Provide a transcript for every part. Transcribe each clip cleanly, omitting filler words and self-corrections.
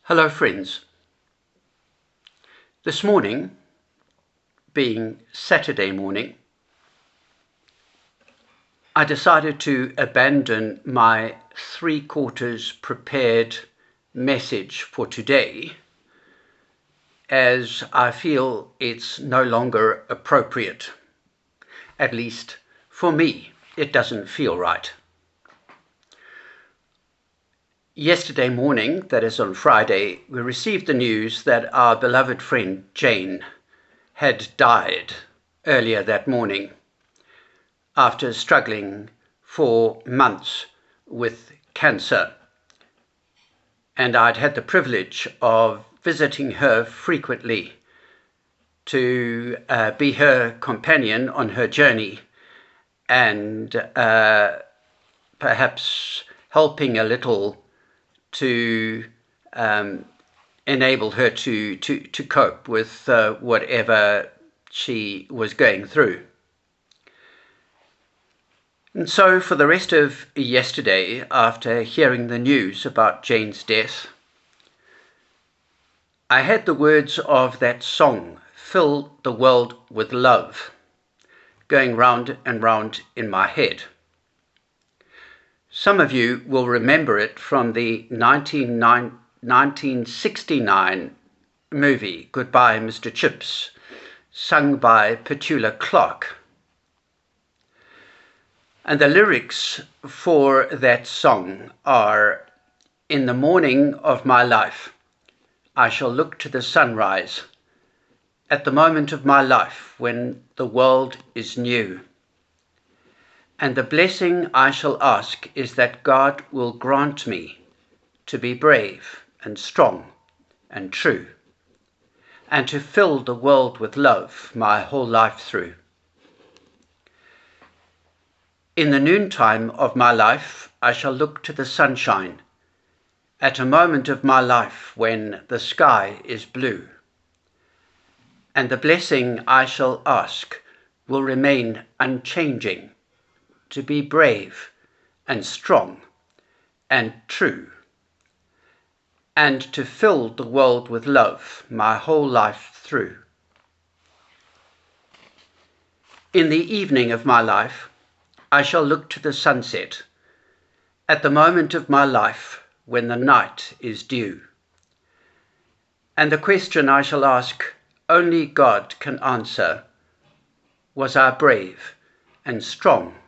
Hello friends. This morning, being Saturday morning, I decided to abandon my 3/4 prepared message for today, as I feel it's no longer appropriate. At least for me, it doesn't feel right. Yesterday morning, that is on Friday, we received the news that our beloved friend Jane had died earlier that morning after struggling for months with cancer. And I'd had the privilege of visiting her frequently to be her companion on her journey and perhaps helping a little to enable her to cope with whatever she was going through. And so for the rest of yesterday, after hearing the news about Jane's death, I had the words of that song, "Fill the World with Love," going round and round in my head. Some of you will remember it from the 1969 movie, Goodbye Mr. Chips, sung by Petula Clark. And the lyrics for that song are, "In the morning of my life, I shall look to the sunrise, at the moment of my life when the world is new. And the blessing I shall ask is that God will grant me to be brave and strong and true, and to fill the world with love my whole life through. In the noontime of my life, I shall look to the sunshine, at a moment of my life when the sky is blue. And the blessing I shall ask will remain unchanging, to be brave and strong and true, and to fill the world with love my whole life through. In the evening of my life, I shall look to the sunset, at the moment of my life when the night is due. And the question I shall ask only God can answer: was I brave and strong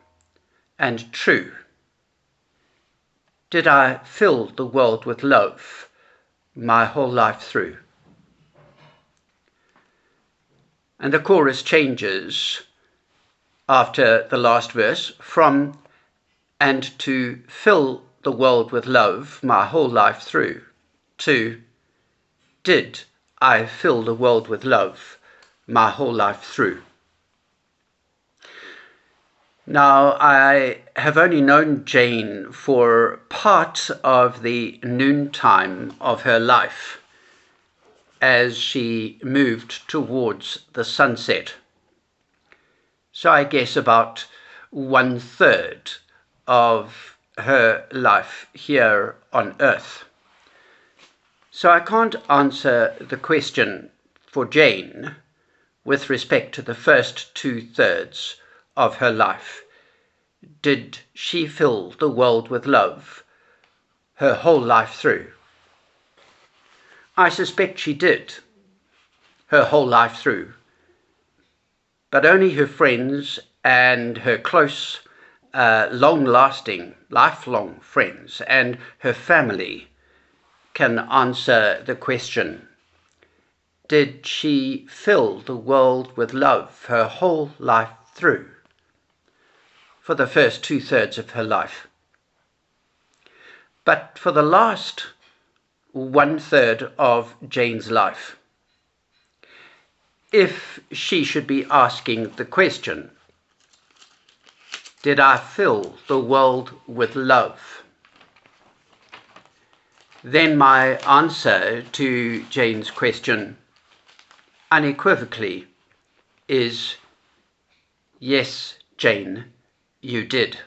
and true? Did I fill the world with love my whole life through?" And the chorus changes after the last verse from "and to fill the world with love my whole life through" to "did I fill the world with love my whole life through." Now, I have only known Jane for part of the noontime of her life as she moved towards the sunset. So I guess about 1/3 of her life here on earth. So I can't answer the question for Jane with respect to the first 2/3 of her life. Did she fill the world with love her whole life through? I suspect she did, her whole life through. But only her friends and her close, long-lasting, lifelong friends and her family can answer the question: did she fill the world with love her whole life through, for the first 2/3 of her life? But for the last 1/3 of Jane's life, if she should be asking the question, did I fill the world with love? Then my answer to Jane's question unequivocally is: yes, Jane, you did.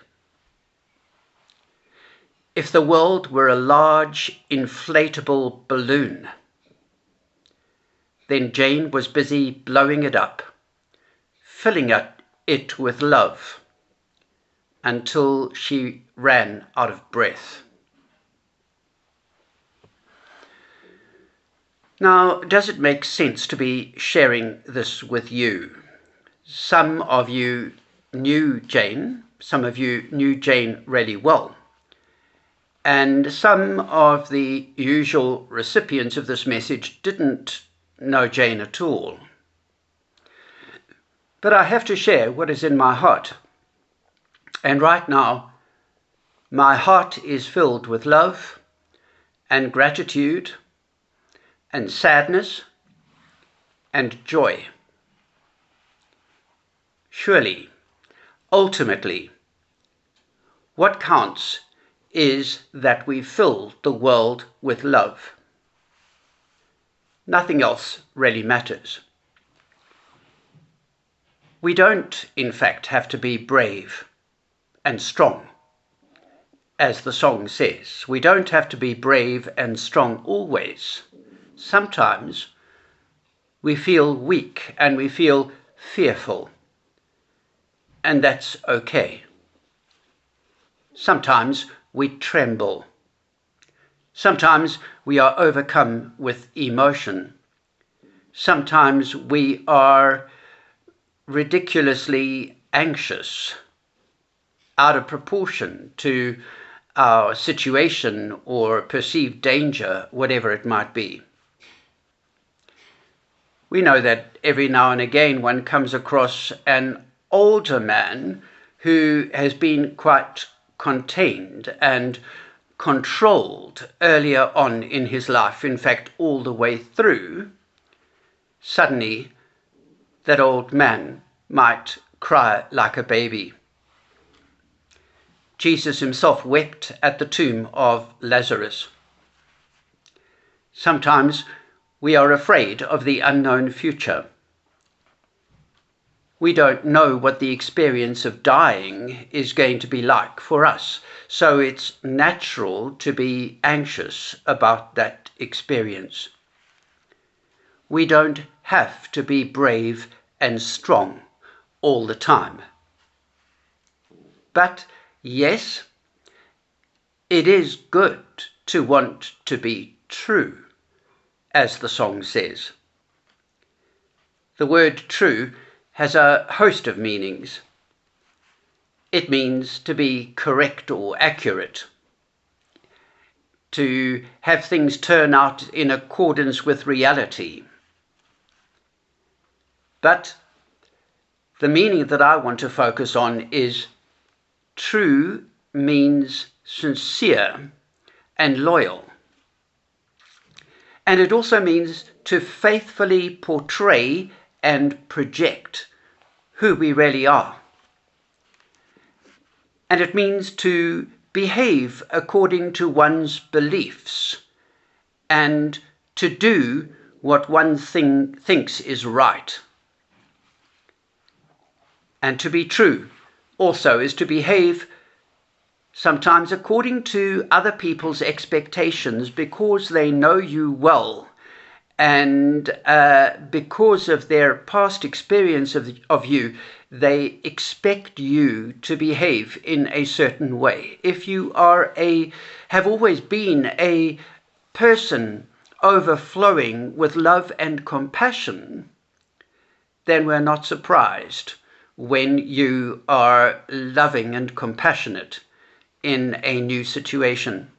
if the world were a large inflatable balloon, then Jane was busy blowing it up, filling it with love, until she ran out of breath. Now, does it make sense to be sharing this with you? Some of you knew Jane, some of you knew Jane really well, and some of the usual recipients of this message didn't know Jane at all. But I have to share what is in my heart. And right now, my heart is filled with love and gratitude and sadness and joy. Surely, ultimately, what counts is that we fill the world with love. Nothing else really matters. We don't, in fact, have to be brave and strong, as the song says. We don't have to be brave and strong always. Sometimes we feel weak and we feel fearful, and that's okay. Sometimes we tremble. Sometimes we are overcome with emotion. Sometimes we are ridiculously anxious, out of proportion to our situation or perceived danger, whatever it might be. We know that every now and again one comes across an older man who has been quite contained and controlled earlier on in his life, in fact, all the way through. Suddenly, that old man might cry like a baby. Jesus himself wept at the tomb of Lazarus. Sometimes we are afraid of the unknown future. We don't know what the experience of dying is going to be like for us, so it's natural to be anxious about that experience. We don't have to be brave and strong all the time. But yes, it is good to want to be true, as the song says. The word true has a host of meanings. It means to be correct or accurate, to have things turn out in accordance with reality. But the meaning that I want to focus on is true means sincere and loyal. And it also means to faithfully portray and project who we really are. And it means to behave according to one's beliefs and to do what one thinks is right. And to be true also is to behave sometimes according to other people's expectations because they know you well and because of their past experience of you, they expect you to behave in a certain way. If you have always been a person overflowing with love and compassion, then we're not surprised when you are loving and compassionate in a new situation.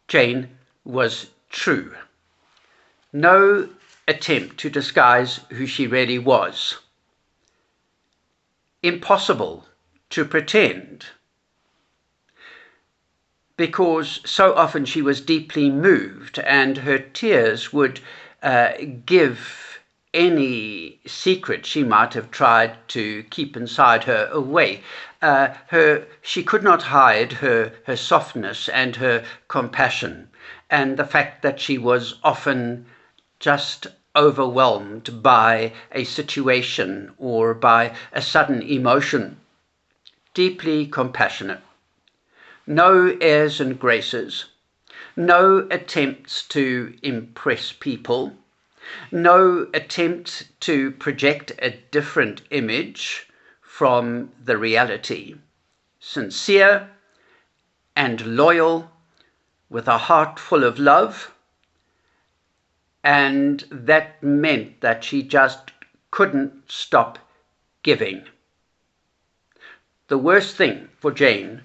Jane was true. No attempt to disguise who she really was. Impossible to pretend, because so often she was deeply moved and her tears would give any secret she might have tried to keep inside her away. She could not hide her softness and her compassion, and the fact that she was often just overwhelmed by a situation or by a sudden emotion. Deeply compassionate, no airs and graces, no attempts to impress people, no attempt to project a different image from the reality. Sincere and loyal, with a heart full of love, and that meant that she just couldn't stop giving. The worst thing for Jane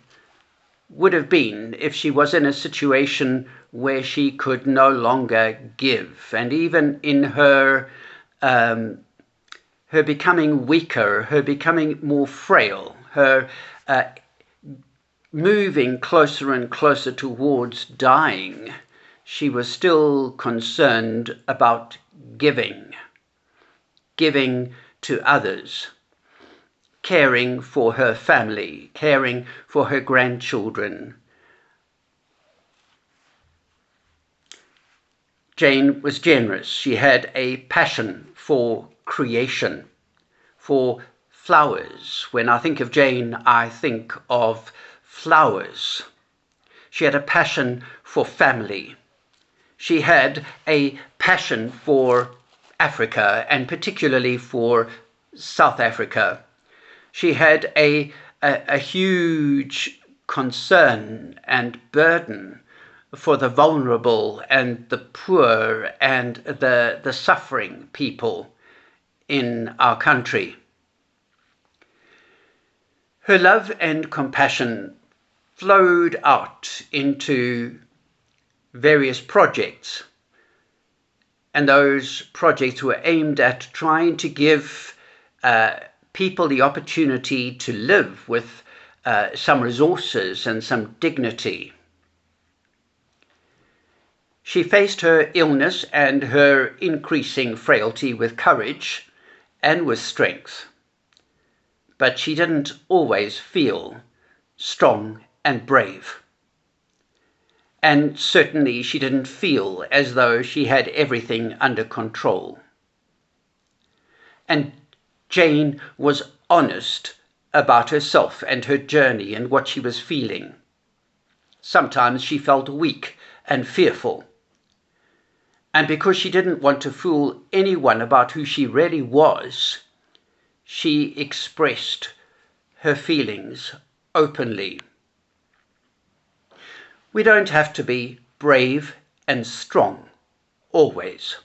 would have been if she was in a situation where she could no longer give, and even in her becoming weaker, her becoming more frail, her moving closer and closer towards dying, she was still concerned about giving to others, caring for her family, caring for her grandchildren. Jane was generous. She had a passion for creation, for flowers. When I think of Jane, I think of flowers. She had a passion for family. She had a passion for Africa, and particularly for South Africa. She had a huge concern and burden for the vulnerable and the poor and the suffering people in our country. Her love and compassion flowed out into various projects, and those projects were aimed at trying to give people the opportunity to live with some resources and some dignity. She faced her illness and her increasing frailty with courage and with strength, but she didn't always feel strong and brave. And certainly she didn't feel as though she had everything under control. And Jane was honest about herself and her journey and what she was feeling. Sometimes she felt weak and fearful. And because she didn't want to fool anyone about who she really was, she expressed her feelings openly. We don't have to be brave and strong always.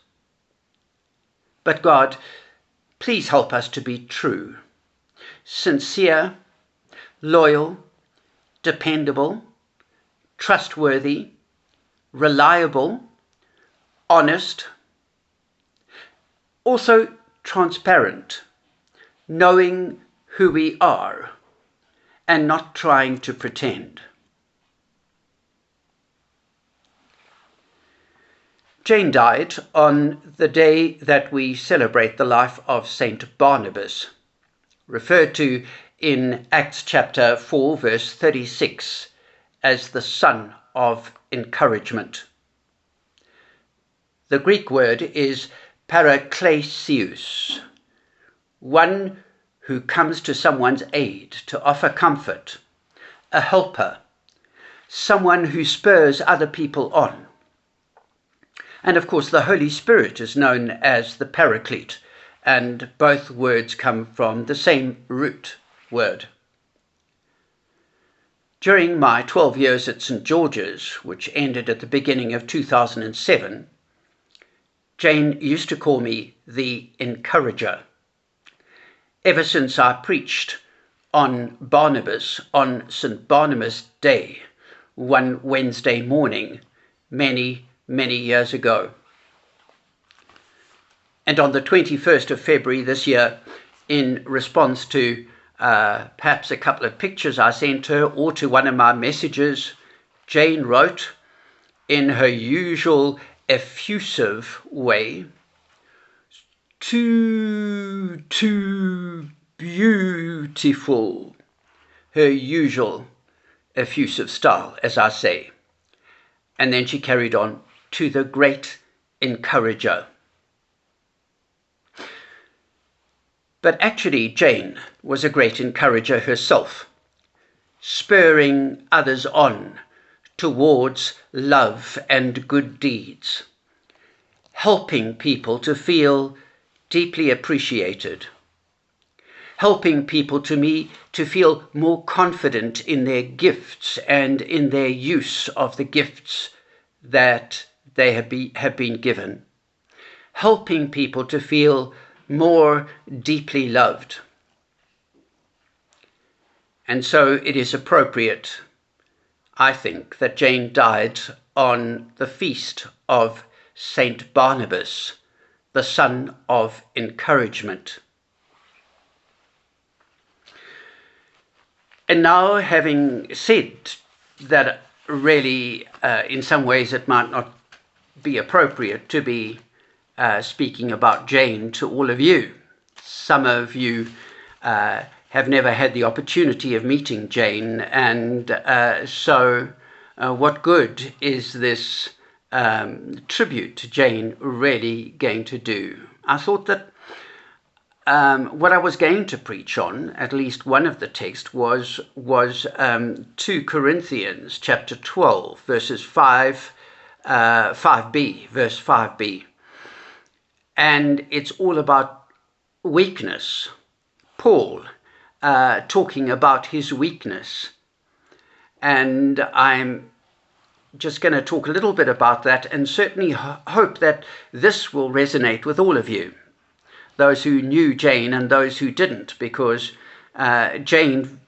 But God, please help us to be true, sincere, loyal, dependable, trustworthy, reliable, honest, also transparent, knowing who we are and not trying to pretend. Jane died on the day that we celebrate the life of Saint Barnabas, referred to in Acts chapter 4, verse 36, as the son of encouragement. The Greek word is paraklesis, one who comes to someone's aid to offer comfort, a helper, someone who spurs other people on. And of course, the Holy Spirit is known as the Paraclete, and both words come from the same root word. During my 12 years at St. George's, which ended at the beginning of 2007, Jane used to call me the encourager. Ever since I preached on Barnabas, on St. Barnabas Day, one Wednesday morning, many years ago. And on the 21st of February this year, in response to perhaps a couple of pictures I sent her or to one of my messages, Jane wrote in her usual effusive way, too beautiful, her usual effusive style, as I say. And then she carried on, to the great encourager. But actually, Jane was a great encourager herself. spurring others on towards love and good deeds, helping people to feel deeply appreciated, helping people to feel more confident in their gifts and in their use of the gifts that they have been given, helping people to feel more deeply loved. And so it is appropriate, I think, that Jane died on the feast of Saint Barnabas, the son of encouragement. And now, having said that, really, in some ways it might not be appropriate to be speaking about Jane to all of you. Some of you have never had the opportunity of meeting Jane, and so what good is this tribute to Jane really going to do? I thought that what I was going to preach on, at least one of the texts, was 2 Corinthians chapter 12, verses 5b, verse 5b. And it's all about weakness. Paul talking about his weakness. And I'm just going to talk a little bit about that, and certainly hope that this will resonate with all of you, those who knew Jane and those who didn't, because Jane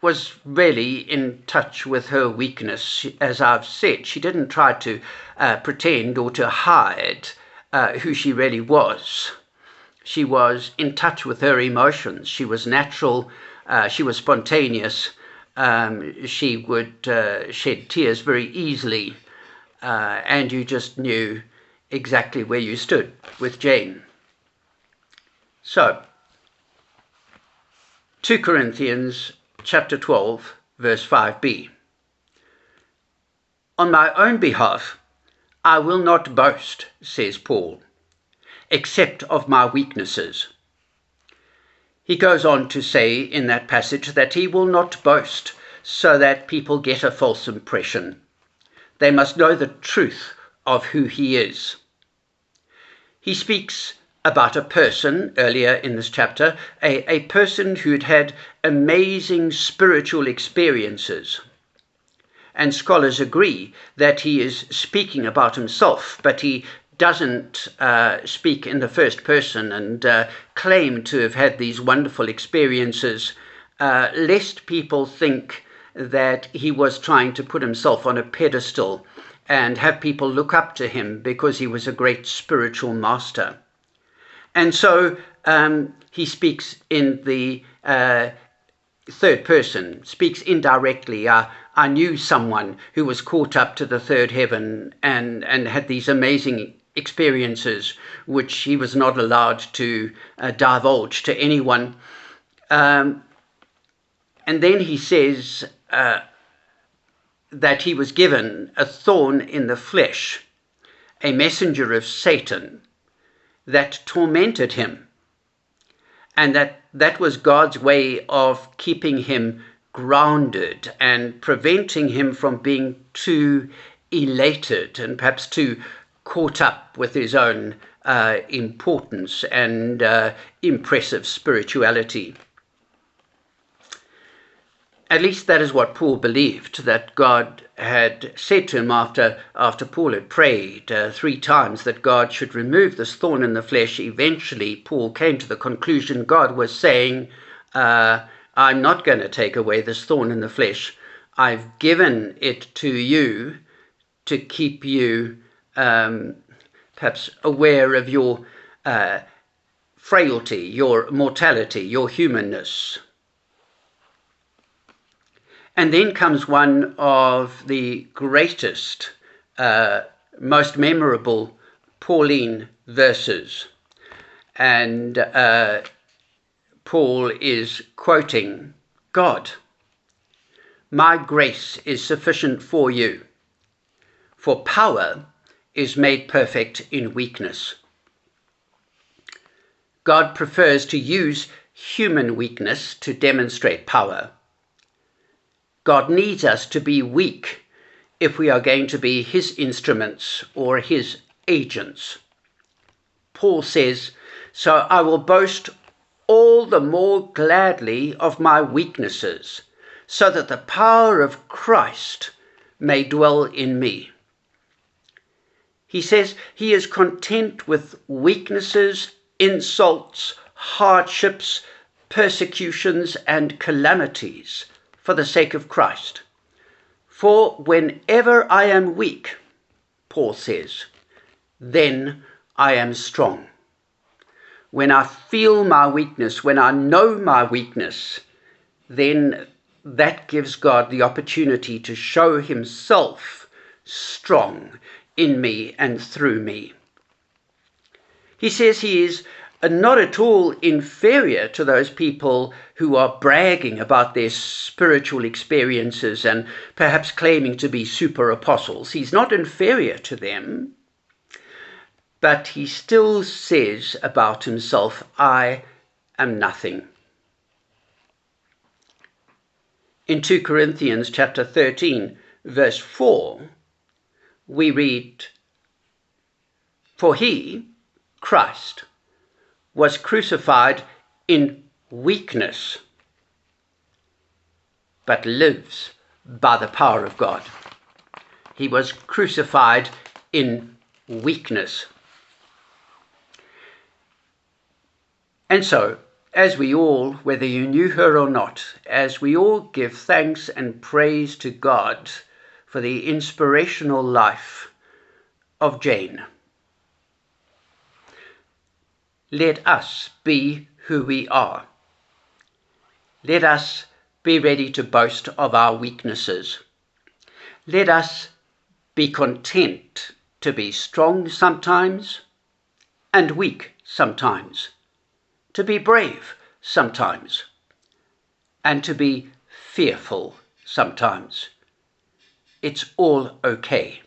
was really in touch with her weakness. As I've said, she didn't try to pretend or to hide who she really was. She was in touch with her emotions. She was natural. She was spontaneous. She would shed tears very easily, and you just knew exactly where you stood with Jane. So, 2 Corinthians chapter 12, verse 5b. On my own behalf, I will not boast, says Paul, except of my weaknesses. He goes on to say in that passage that he will not boast so that people get a false impression. They must know the truth of who he is. He speaks about a person earlier in this chapter, a person who'd had amazing spiritual experiences. And scholars agree that he is speaking about himself, but he doesn't speak in the first person and claim to have had these wonderful experiences, lest people think that he was trying to put himself on a pedestal and have people look up to him because he was a great spiritual master. And so he speaks in the third person, speaks indirectly. I knew someone who was caught up to the third heaven and had these amazing experiences which he was not allowed to divulge to anyone. And then he says that he was given a thorn in the flesh, a messenger of Satan that tormented him, and that was God's way of keeping him grounded and preventing him from being too elated and perhaps too caught up with his own importance and impressive spirituality. At least that is what Paul believed, that God had said to him after Paul had prayed 3 times that God should remove this thorn in the flesh. Eventually, Paul came to the conclusion God was saying, I'm not going to take away this thorn in the flesh. I've given it to you to keep you perhaps aware of your frailty, your mortality, your humanness. And then comes one of the greatest, most memorable Pauline verses. And Paul is quoting God. My grace is sufficient for you, for power is made perfect in weakness. God prefers to use human weakness to demonstrate power. God needs us to be weak if we are going to be his instruments or his agents. Paul says, "So I will boast all the more gladly of my weaknesses, so that the power of Christ may dwell in me." He says he is content with weaknesses, insults, hardships, persecutions, and calamities for the sake of Christ. "For whenever I am weak," Paul says, "then I am strong." When I feel my weakness, when I know my weakness, then that gives God the opportunity to show himself strong in me and through me. He says he is not at all inferior to those people who are bragging about their spiritual experiences and perhaps claiming to be super apostles. He's not inferior to them, but he still says about himself, "I am nothing." In 2 Corinthians chapter 13, verse 4, we read, "For he, Christ, was crucified in weakness, but lives by the power of God." He was crucified in weakness. And so, as we all, whether you knew her or not, as we all give thanks and praise to God for the inspirational life of Jane, let us be who we are. Let us be ready to boast of our weaknesses. Let us be content to be strong sometimes and weak sometimes, to be brave sometimes and to be fearful sometimes. It's all okay.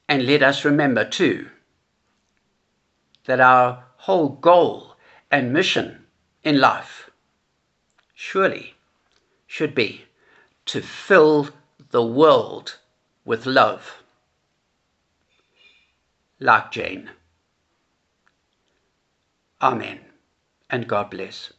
And let us remember too that our whole goal and mission in life surely should be to fill the world with love, like Jane. Amen, and God bless.